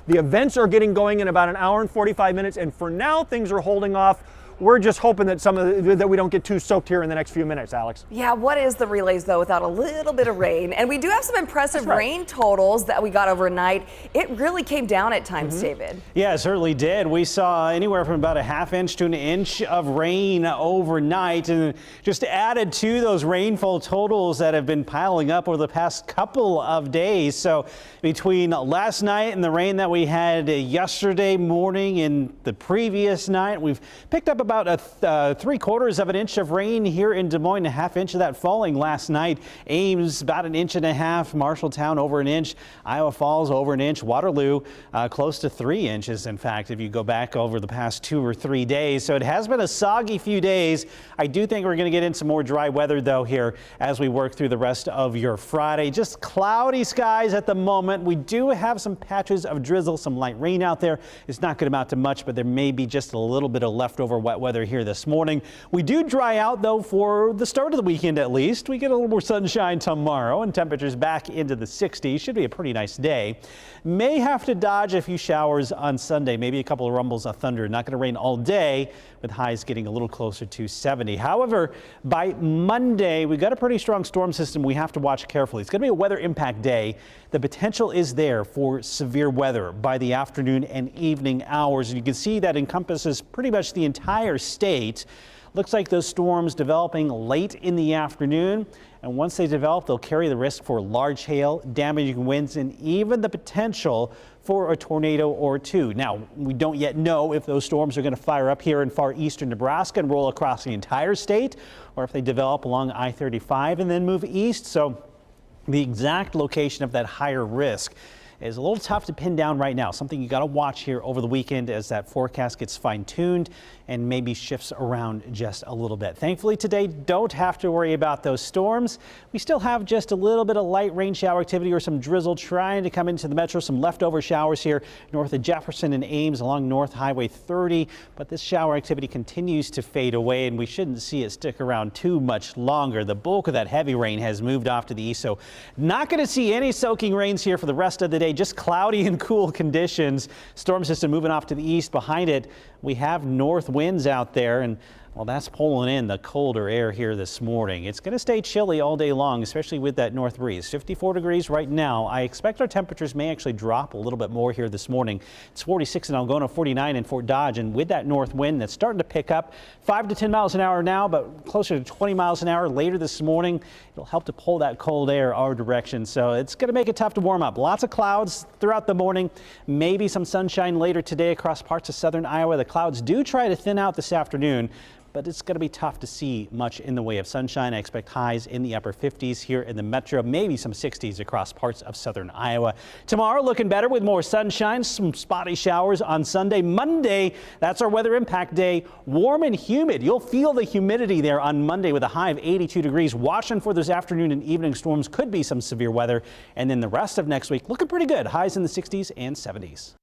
The events are getting going in about an hour and 45 minutes, and for now things are holding off. We're just hoping that that we don't get too soaked here in the next few minutes, Alex. Yeah, what is the relays though without a little bit of rain? And we do have some impressive rain totals that we got overnight. It really came down at times, David. Yeah, it certainly did. We saw anywhere from about a ½ to an inch of rain overnight, and just added to those rainfall totals that have been piling up over the past couple of days. So between last night and the rain that we had yesterday morning and the previous night, we've picked up about a 3/4 of an inch of rain here in Des Moines, a ½ inch of that falling last night. Ames about an inch and a half, Marshalltown over an inch, Iowa Falls over an inch, Waterloo close to 3 inches. In fact, if you go back over the past 2 or 3 days. So it has been a soggy few days. I do think we're going to get into more dry weather though here as we work through the rest of your Friday. Just cloudy skies at the moment. We do have some patches of drizzle, some light rain out there. It's not going to amount to much, but there may be just a little bit of leftover wet weather here this morning. We do dry out though for the start of the weekend at least. We get a little more sunshine tomorrow and temperatures back into the 60s. Should be a pretty nice day. May have to dodge a few showers on Sunday, maybe a couple of rumbles of thunder. Not going to rain all day with highs getting a little closer to 70. However, by Monday, we've got a pretty strong storm system we have to watch carefully. It's going to be a weather impact day. The potential is there for severe weather by the afternoon and evening hours. And you can see that encompasses pretty much the entire state. Looks like those storms developing late in the afternoon, and once they develop, they'll carry the risk for large hail, damaging winds, and even the potential for a tornado or two. Now, we don't yet know if those storms are going to fire up here in far eastern Nebraska and roll across the entire state, or if they develop along I-35 and then move east. So the exact location of that higher risk is a little tough to pin down right now. Something you got to watch here over the weekend as that forecast gets fine-tuned and maybe shifts around just a little bit. Thankfully today, don't have to worry about those storms. We still have just a little bit of light rain shower activity or some drizzle trying to come into the metro. Some leftover showers here north of Jefferson and Ames along North Highway 30. But this shower activity continues to fade away, and we shouldn't see it stick around too much longer. The bulk of that heavy rain has moved off to the east, so not going to see any soaking rains here for the rest of the day. Just cloudy and cool conditions. Storm system moving off to the east. Behind it, we have north winds out there, and well, that's pulling in the colder air here this morning. It's going to stay chilly all day long, especially with that north breeze. 54 degrees right now. I expect our temperatures may actually drop a little bit more here this morning. It's 46 in Algona, 49 in Fort Dodge, and with that north wind that's starting to pick up 5 to 10 miles an hour now, but closer to 20 miles an hour later this morning. It'll help to pull that cold air our direction, so it's going to make it tough to warm up. Lots of clouds throughout the morning, maybe some sunshine later today across parts of southern Iowa. The clouds do try to thin out this afternoon, but it's going to be tough to see much in the way of sunshine. I expect highs in the upper 50s here in the metro, maybe some 60s across parts of southern Iowa. Tomorrow looking better with more sunshine, some spotty showers on Sunday. Monday, that's our weather impact day. Warm and humid. You'll feel the humidity there on Monday with a high of 82 degrees. Watching for those afternoon and evening storms. Could be some severe weather. And then the rest of next week looking pretty good. Highs in the 60s and 70s.